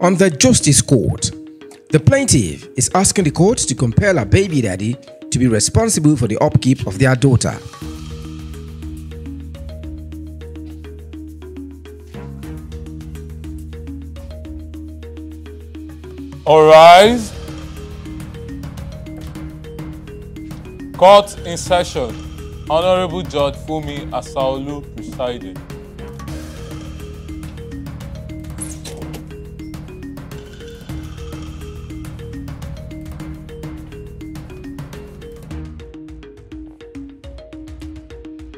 On the Justice Court, the plaintiff is asking the court to compel her baby daddy to be responsible for the upkeep of their daughter. All rise. Court in session. Honorable Judge Fumi Asaolu presiding.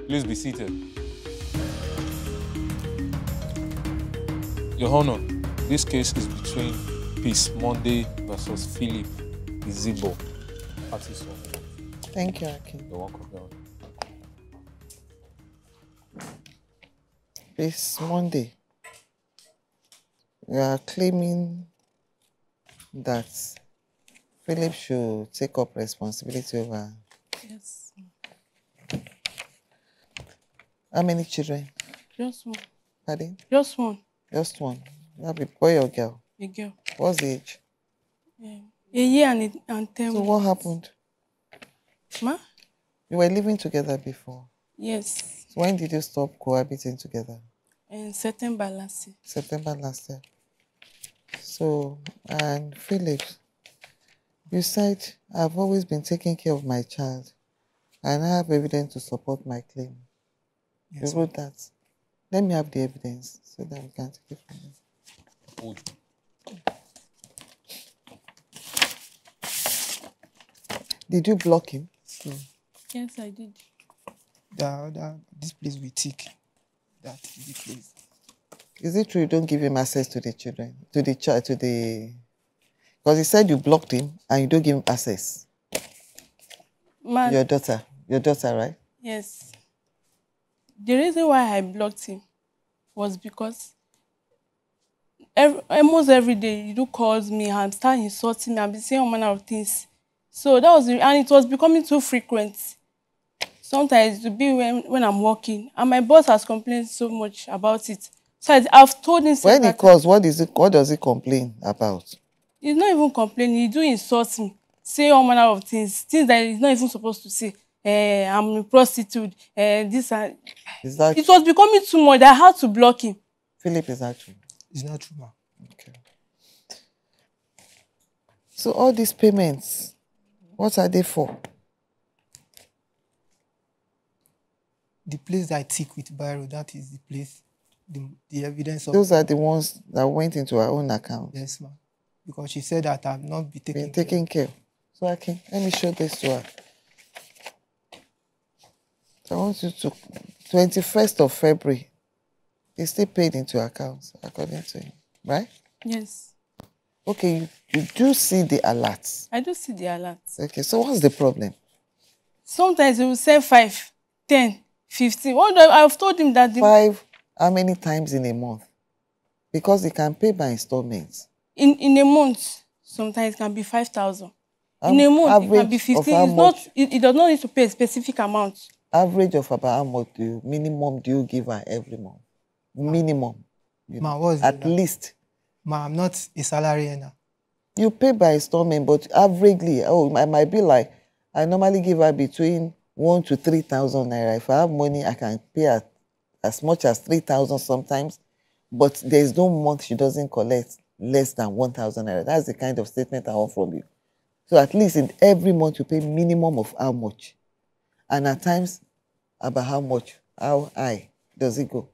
Please be seated. Your Honor, this case is between Peace Monday versus Philip Izibo. Thank you, Akin. You're welcome, Your Honor. This Monday, we are claiming that Philip should take up responsibility over. Yes. How many children? Just one. Pardon? Just one. Just one. That be boy or girl? A girl. What's the age? A year and 10 So months. what happened? Ma? You were living together before. Yes. So when did you stop cohabiting together? In September last year. September last year. So, and Philip, you said, I've always been taking care of my child and I have evidence to support my claim. Yes, You wrote that. Let me have the evidence so that we can take it from there. Did you block him? Yes, I did. This place we tick. That is the place. Is it true you don't give him access to the children? To the child, to the... Because he said you blocked him and you don't give him access. Ma, Your daughter, right? yes. The reason why I blocked him was because almost every day you do calls me and start insulting me and be saying all manner of things. So that was, and it was becoming too frequent. Sometimes it would be when I'm working, and my boss has complained so much about it. So I've told him. When he calls, what does he complain about? He's not even complaining. He do insult me, say all manner of things that he's not even supposed to say. I'm a prostitute. This and Is that it was becoming too much. I had to block him. Philip, is that true? It's not true, ma. Okay. So all these payments, what are they for? The place that I tick with Byro, that is the place, the evidence of... Those are the ones that went into her own account. Yes, ma. Because she said that I've not been taking care. So okay, let me show this to her. So I want you to, 21st of February, it's still paid into accounts, according to him, right? Yes. Okay, you do see the alerts. I do see the alerts. Okay, so what's the problem? Sometimes he will say 5, 10, 15. I've told him that... 5, how many times in a month? Because he can pay by installments. In a month, sometimes it can be 5,000. In a month, it can be 15. It does not need to pay a specific amount. Average of about how much minimum do you give her every month? Minimum. Ma, what's at least. Ma, I'm not a salary earner. You pay by installment, but averagely, I might be like, I normally give her between 1,000 to 3,000 naira. If I have money, I can pay as much as 3,000 sometimes, but there's no month she doesn't collect less than 1,000 naira. That's the kind of statement I want from you. So at least in every month you pay minimum of how much? And at times, about how much? How high does it go?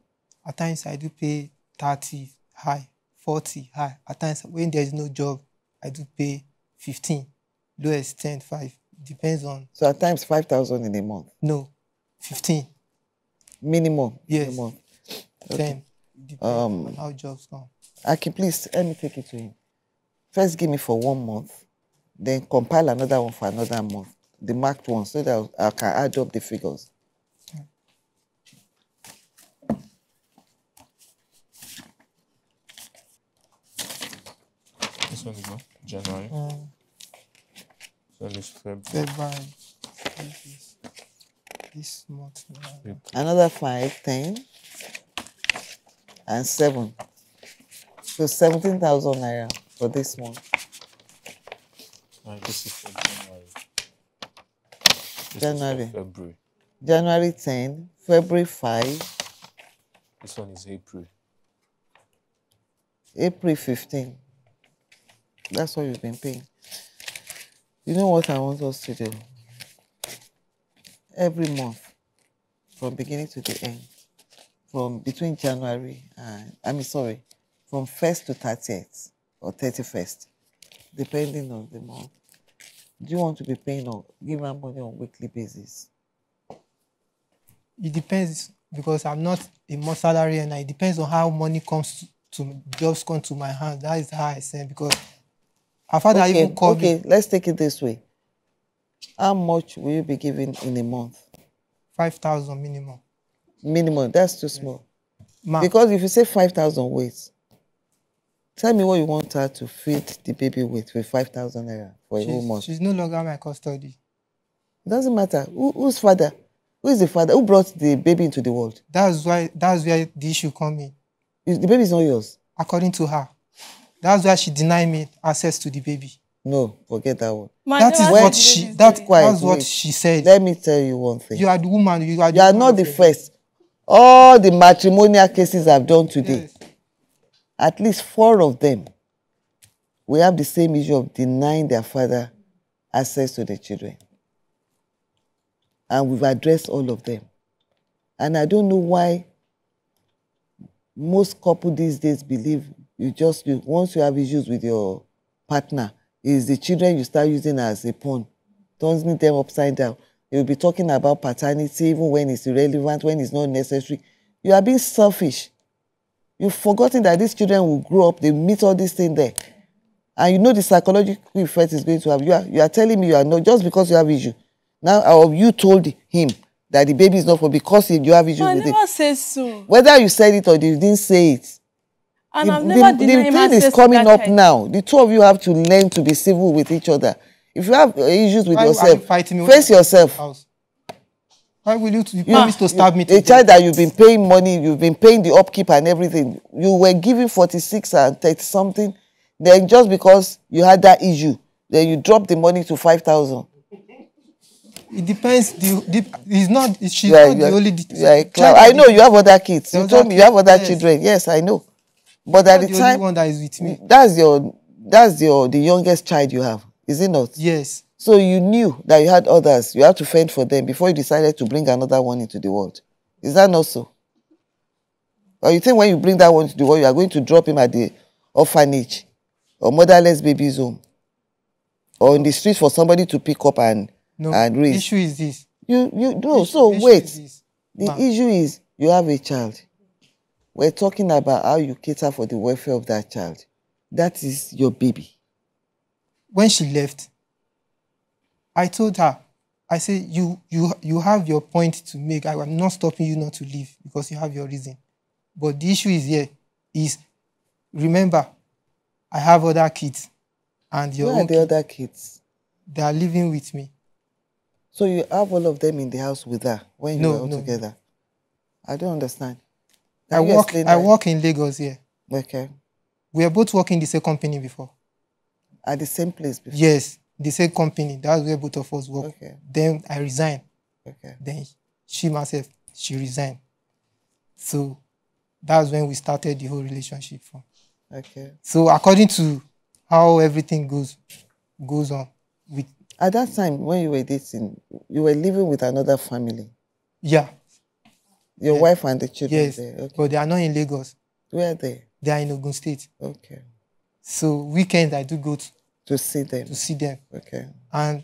At times I do pay 30 high, 40 high. At times when there's no job, I do pay 15, lowest 10, 5. Depends on... So at times 5,000 in a month? No, 15. Minimum? Yes. Minimum. 10. Okay. Depends on how jobs come. Aki, please, let me take it to him. First give me for 1 month, then compile another one for another month. The marked one, so that I can add up the figures. This one is not January. So this February. This month. Yep. Another 5, 10, and 7. So 17,000 naira for this month. And this is for January. This is January. for February. January 10, February 5, This one is April. April 15. That's what you've been paying. You know what I want us to do? Every month, from beginning to the end, from between January and, from 1st to 30th or 31st, depending on the month. Do you want to be paying or giving her money on weekly basis? It depends because I'm not a more salary and it depends on how money comes to jobs come to my hand. That is how I send because our father even called me. Okay, let's take it this way. How much will you be giving in a month? 5,000 minimum. Minimum, that's too small. Ma, Because if you say 5,000, wait. Tell me what you want her to feed the baby with 5,000 naira for a whole month. she's no longer my custody. It doesn't matter. Whose father? Who is the father? Who brought the baby into the world? That's where the issue come in. The baby is not yours. According to her. That's why she denied me access to the baby. No, forget that one. That is what she Quiet, that's what wait. she said. Let me tell you one thing. You are the woman. You are You are woman not the of it. first. All the matrimonial cases I've done today, Yes. at least 4 of them, we have the same issue of denying their father access to the children. And we've addressed all of them. And I don't know why most couples these days believe once you have issues with your partner, it's the children you start using as a pawn, turning them upside down. You'll be talking about paternity even when it's irrelevant, when it's not necessary. You are being selfish. You've forgotten that these children will grow up, they meet all these things there. And you know the psychological effect is going to have. You are telling me you are not, just because you have issue. Now, or you told him that the baby is not for because you have issues with I him. never say so. Whether you said it or you didn't say it, And I've never denied him the thing access is to coming that up child. now. The two of you have to learn to be civil with each other. If you have issues with Why are you yourself, fighting me face when I'm yourself. house? Why will you promise to stab me A today? child that you've been paying money, you've been paying the upkeep and everything. You were giving 46 and 30 something. Then just because you had that issue, then you dropped the money to 5,000. It depends. She's not Yeah, the only. I know you have other kids. You There's told me you have other yes. children. Yes, I know. But at the the only time, one that is with me. that's the youngest child you have, is it not? Yes. So you knew that you had others. You had to fend for them before you decided to bring another one into the world. Is that not so? Or you think when you bring that one into the world, you are going to drop him at the orphanage or motherless baby's home or in the street for somebody to pick up and No. raise? The issue is this. Wait. The Ma, issue is you have a child. We're talking about how you cater for the welfare of that child. That is your baby. when she left, I told her, I said, you have your point to make. I am not stopping you not to leave because you have your reason. But the issue is remember, I have other kids. And your Where are own the other kids? they are living with me. So you have all of them in the house with her when you No, were all no. together? I don't understand. I Can you explain that? work in Lagos here. Okay. We are both working in the same company before. At the same place before? Yes, the same company. That's where both of us work. Okay. Then I resigned. Okay. Then she resigned. So that's when we started the whole relationship from. Okay. So according to how everything goes on with At that time, when you were dating, you were living with another family. yeah, Your wife and the children yes, there. Okay. but they are not in Lagos. Where are they? They are in Ogun State. Okay. So weekends I do go To see them. to see them, Okay. and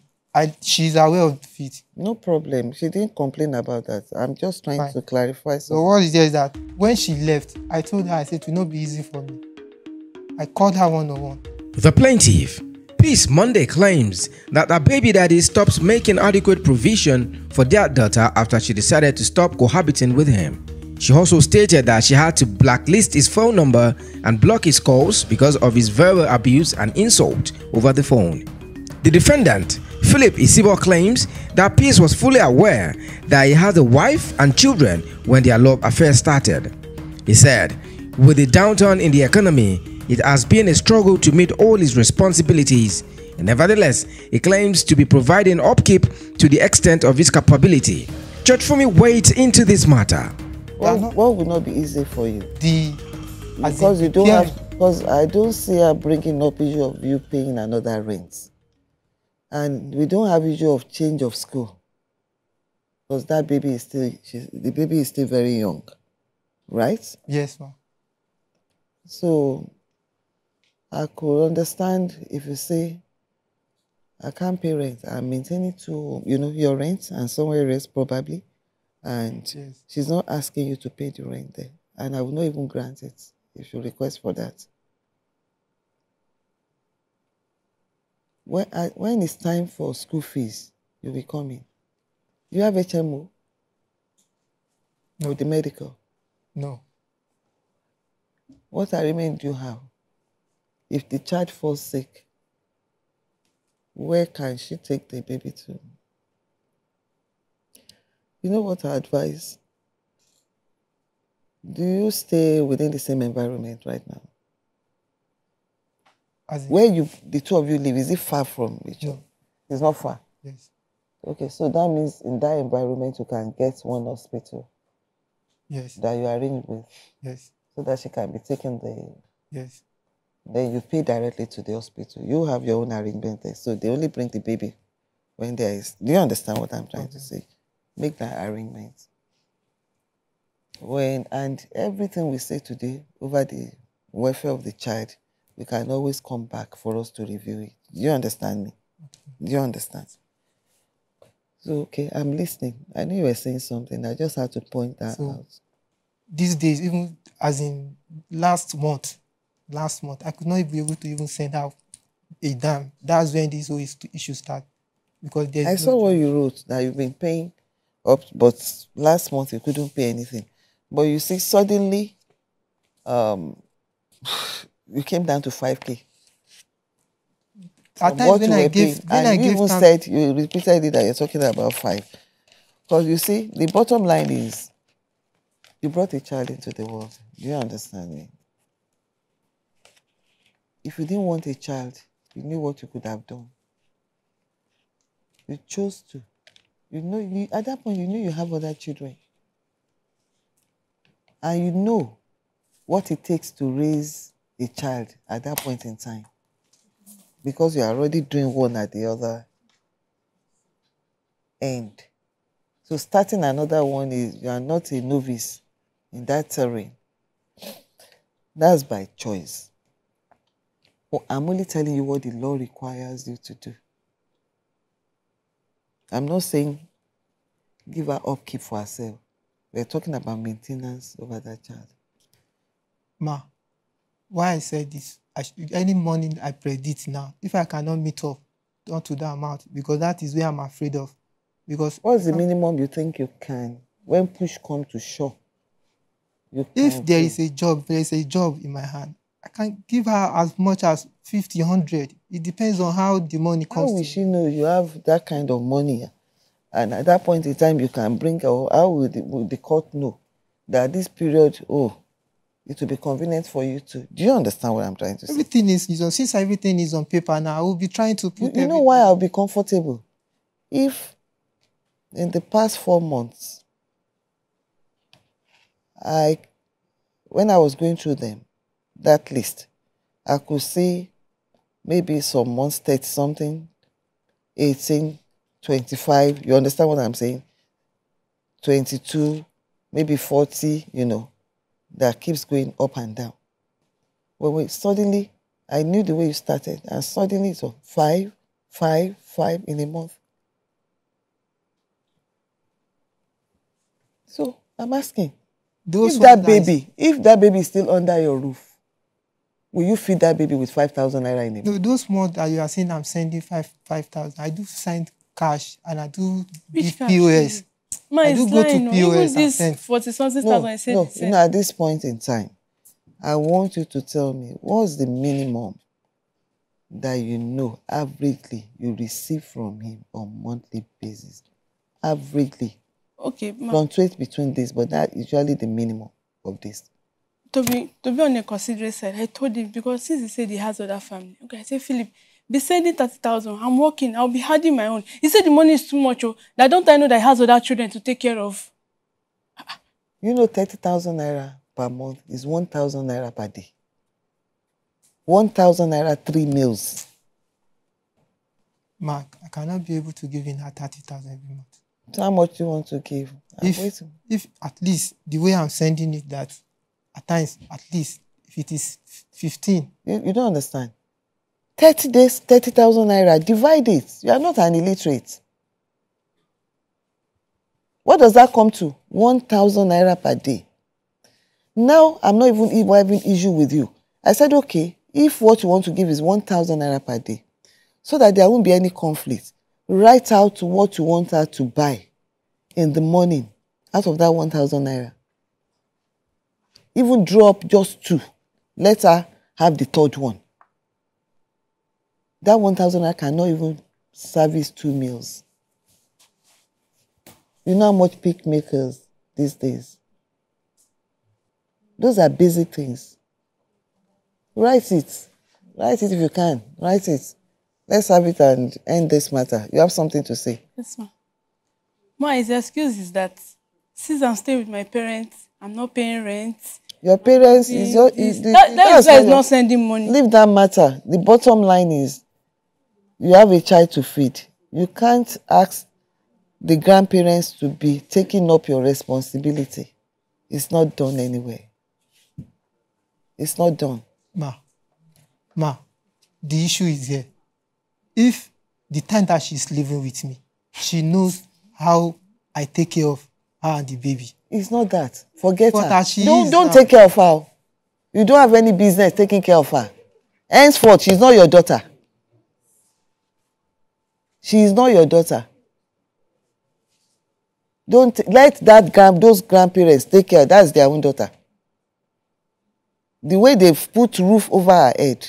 she's aware of it. No problem. She didn't complain about that. I'm just trying Fine. to clarify So something. what is there is that when she left, I told her, I said, it will not be easy for me. I called her one-on-one. The plaintiff, Peace Monday, claims that her baby daddy stopped making adequate provision for their daughter after she decided to stop cohabiting with him. She also stated that she had to blacklist his phone number and block his calls because of his verbal abuse and insult over the phone. The defendant, Philip Isibo, claims that Peace was fully aware that he had a wife and children when their love affair started. He said, with the downturn in the economy, it has been a struggle to meet all his responsibilities. Nevertheless, he claims to be providing upkeep to the extent of his capability. Judge Funmi wades into this matter. What would not be easy for you? Because you don't have, because I don't see her bringing up issue of you paying another rent. And we don't have issue of change of school. Because that baby is still, the baby is still very young. Right? Yes, ma'am. So I could understand if you say, I can't pay rent. I'm maintaining your rent and somewhere else probably. And yes, she's not asking you to pay the rent there. And I will not even grant it if you request for that. When it's time for school fees, you'll be coming. You have HMO? No. With the medical? No. What arrangement do you have? If the child falls sick, where can she take the baby to? You know what I advise? Do you stay within the same environment right now? Where the two of you live, is it far from each other? No. It's not far? Yes. Okay, so that means in that environment you can get one hospital. Yes. That you arrange with. Yes. So that she can be taken there. Yes. Then you pay directly to the hospital. You have your own arrangement there. So they only bring the baby when there is. Do you understand what I'm trying to say? Make that arrangement. And everything we say today over the welfare of the child, we can always come back for us to review it. Do you understand me? Do you understand? So, okay, I'm listening. I knew you were saying something. I just had to point that out. These days, even as in last month, I could not be able to even send out a dime. That's when this whole issue started. Because I saw what you wrote, that you've been paying up, but last month you couldn't pay anything. But you see, suddenly, you came down to 5K. At times when I gave, you said, you repeated it that you're talking about 5. Because you see, the bottom line is, you brought a child into the world. Do you understand me? If you didn't want a child, you knew what you could have done. You chose to. At that point, you knew you have other children. And you know what it takes to raise a child at that point in time. Because you are already doing one at the other end. So starting another one you are not a novice in that terrain. That's by choice. But I'm only telling you what the law requires you to do. I'm not saying give her upkeep for herself. We're talking about maintenance over that child. Ma, why I said this, any money I predict now, if I cannot meet up to that amount, because that is where I'm afraid of. Because what's the minimum you think you can? When push comes to shove, if there is a job in my hand, I can give her as much as 50, 100. It depends on how the money comes. How will she know you have that kind of money? And at that point in time, you can bring her. How will the court know that this period, it will be convenient for you to? Do you understand what I'm trying to say? Since everything is on paper now, I will be trying to put. You know why I'll be comfortable? If in the past 4 months, when I was going through them, that list, I could see maybe some months 30 something, 18, 25, you understand what I'm saying? 22, maybe 40, that keeps going up and down. When suddenly, I knew the way you started, and suddenly it's 5, 5, 5 in a month. So I'm asking, if that baby is still under your roof, will you feed that baby with 5,000 naira in a month? No, those months that you are saying I'm sending 5,000, I do send cash and I do give POS. I do go to POS and send. 40,000 I said. No, at this point in time, I want you to tell me what's the minimum that averagely you receive from him on monthly basis. Averagely. Okay, fluctuate between this, but that is usually the minimum of this. To be on a considerate side, I told him, because since he said he has other family. Okay, I said, Philip, be sending 30,000. I'm working. I'll be having my own. He said the money is too much. Oh, that don't I know that he has other children to take care of? You know, 30,000 naira per month is 1,000 naira per day. 1,000 naira, 3 meals. Mark, I cannot be able to give in her 30,000 every month. So how much do you want to give? If at least the way I'm sending it, that at times, at least, if it is 15. You don't understand. 30 days, 30,000 naira. Divide it. You are not an illiterate. What does that come to? 1,000 naira per day. Now, I'm not even having issue with you. I said, okay, if what you want to give is 1,000 naira per day, so that there won't be any conflict, write out what you want her to buy in the morning out of that 1,000 naira. Even drop just 2. Let her have the third one. That 1,000 naira cannot even service 2 meals. You know how much pick makers these days? Those are basic things. Write it. Write it if you can. Write it. Let's have it and end this matter. You have something to say. Yes, ma'am. Ma, his excuse is that since I'm staying with my parents, I'm not paying rent. Your parents is your... that is why he's not sending money. Leave that matter. The bottom line is you have a child to feed. You can't ask the grandparents to be taking up your responsibility. It's not done anywhere. It's not done. Ma, the issue is here. If the time that she's living with me, she knows how I take care of her and the baby. It's not that. Forget But her. Don't take care of her. You don't have any business taking care of her. Henceforth, she's not your daughter. She is not your daughter. Don't let those grandparents take care. That's their own daughter. The way they've put roof over her head,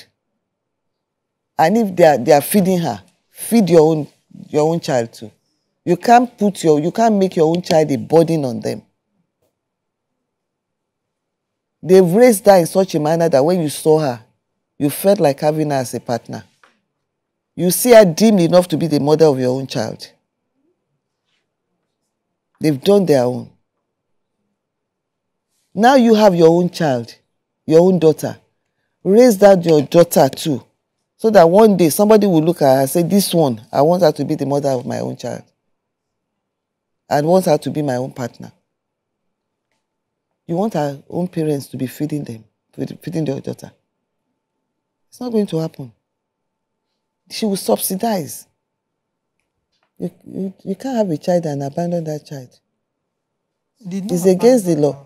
and if they are feeding her, feed your own child too. You can't make your own child a burden on them. They've raised her in such a manner that when you saw her, you felt like having her as a partner. You see her dim enough to be the mother of your own child. They've done their own. Now you have your own child, your own daughter. Raise that your daughter too, so that one day somebody will look at her and say, this one, I want her to be the mother of my own child. I want her to be my own partner. You want her own parents to be feeding their daughter. It's not going to happen. She will subsidize. You can't have a child and abandon that child. It's against the law.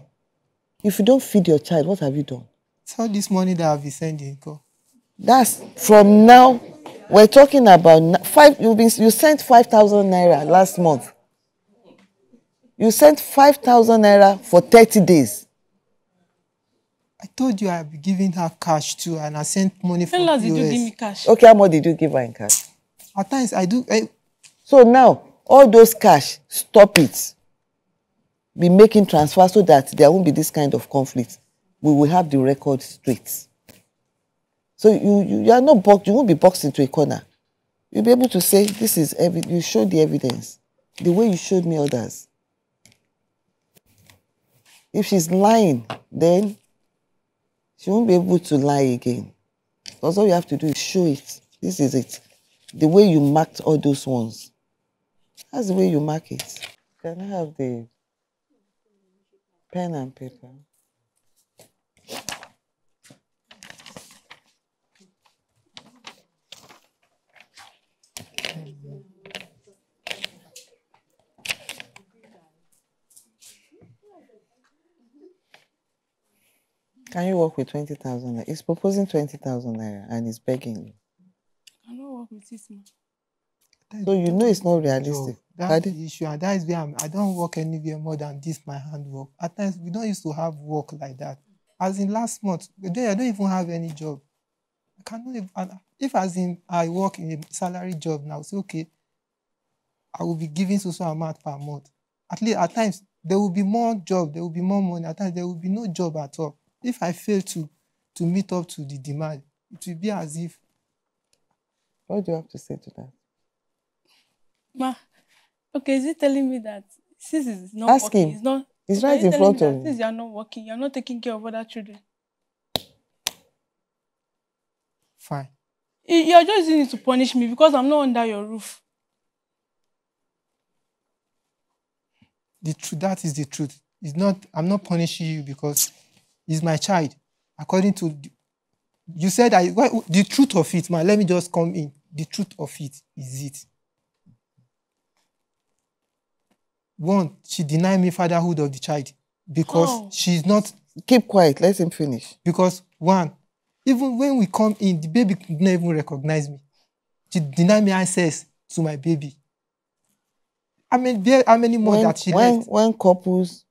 If you don't feed your child, what have you done? It's all this money that I've been sending. That's from now. We're talking about you sent 5,000 naira last month. You sent 5,000 naira for 30 days. I told you I'd be giving her cash too, and I sent money for POS. Did you give me cash? Okay, how much did you give her in cash? At times I do. So now, all those cash, stop it. Be making transfers so that there won't be this kind of conflict. We will have the record straight. So you are not boxed. You won't be boxed into a corner. You'll be able to say, this is you showed the evidence the way you showed me others. If she's lying, then she won't be able to lie again. Because all you have to do is show it. This is it. The way you marked all those ones. That's the way you mark it. Can I have the pen and paper? Can you work with 20,000 naira? He's proposing 20,000 naira and he's begging you. I cannot work with this man. So you know it's not realistic. That's the issue, and that is where I don't work anywhere more than this, my handwork. At times, we don't used to have work like that. As in last month, I don't even have any job. I cannot even, if as in I work in a salary job now, say, okay, I will be giving so amount per month. At least at times, there will be more job, there will be more money. At times, there will be no job at all. if I fail to meet up to the demand, it will be as if. What do you have to say to that? Ma, okay, is he telling me that since he's not Ask working, him. he's not... He's okay, right is he in telling front me of that you. since you're not working, you're not taking care of other children? Fine. You're just using it to punish me because I'm not under your roof. That is the truth. It's not. I'm not punishing you because he's my child. According to you said, the truth of it, man. Let me just come in. The truth of it is it. One, she denied me fatherhood of the child because she's not. Keep quiet. Let him finish. Because one, even when we come in, the baby could not even recognize me. She denied me access to my baby. I mean, how many more that she left? When couples,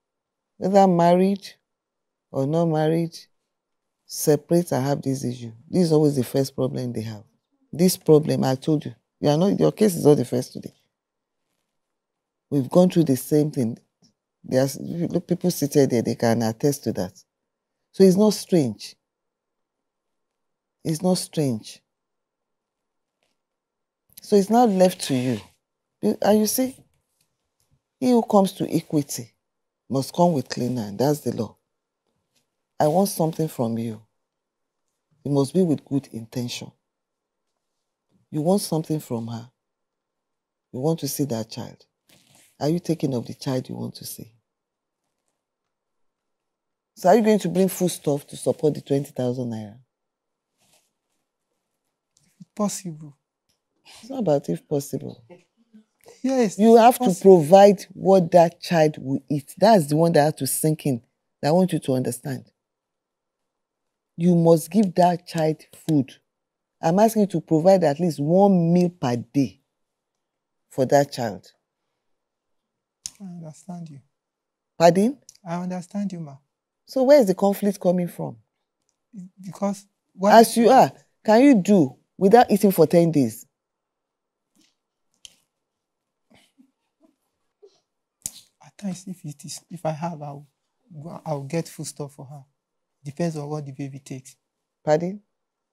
whether married or not married, separate and have this issue, this is always the first problem they have. This problem, I told you, your case is not the first today. We've gone through the same thing. There's people seated there, they can attest to that. So it's not strange. It's not strange. So it's now left to you. And you see, he who comes to equity must come with clean hand. That's the law. I want something from you. It must be with good intention. You want something from her. You want to see that child. Are you taking of the child you want to see? So are you going to bring food stuff to support the 20,000 naira? Possible. It's not about if possible. Yes. You have to provide what that child will eat. That's the one that has to sink in. That I want you to understand. You must give that child food. I'm asking you to provide at least 1 meal per day for that child. I understand you. Pardon? I understand you, ma. So where is the conflict coming from? Because as you are, can you do without eating for 10 days? At times, if I have, I'll get food stuff for her. Depends on what the baby takes. Pardon?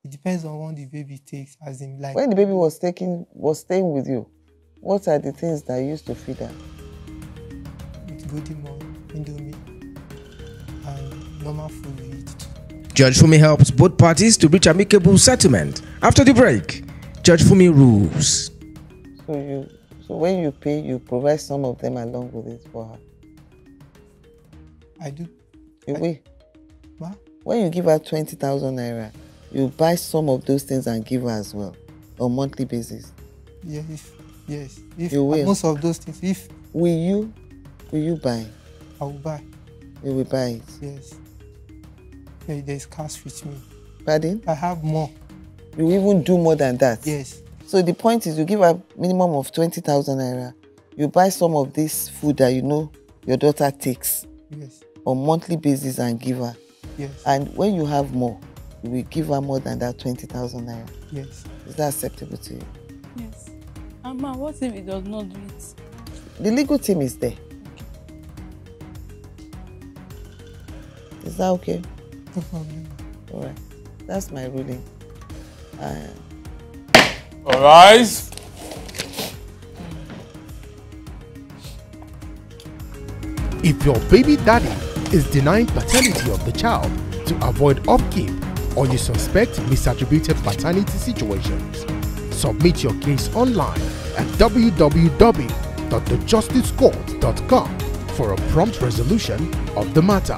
It depends on what the baby takes, as in like. When the baby was staying with you, what are the things that you used to feed her? With golden milk, indomie, and normal food we eat too. Judge Funmi helps both parties to reach amicable settlement. After the break, Judge Funmi rules. So when you pay, you provide some of them along with it for her. I do. You will. What? When you give her 20,000 naira, you buy some of those things and give her as well on monthly basis. Yes. If you will. Most of those things. If will you buy? I will buy. You will buy it. Yes. There's cash with me. Pardon? I have more. You will even do more than that. Yes. So the point is, you give a minimum of 20,000 naira. You buy some of this food that you know your daughter takes. Yes. On monthly basis and give her. Yes. And when you have more, you will give her more than that 20,000 naira. Yes. Is that acceptable to you? Yes. Ma, what if he does not do it? The legal team is there. Is that okay? No problem. All right. That's my ruling. All rise. If your baby daddy is denying paternity of the child to avoid upkeep, or you suspect misattributed paternity situations, submit your case online at www.thejusticescourt.com for a prompt resolution of the matter.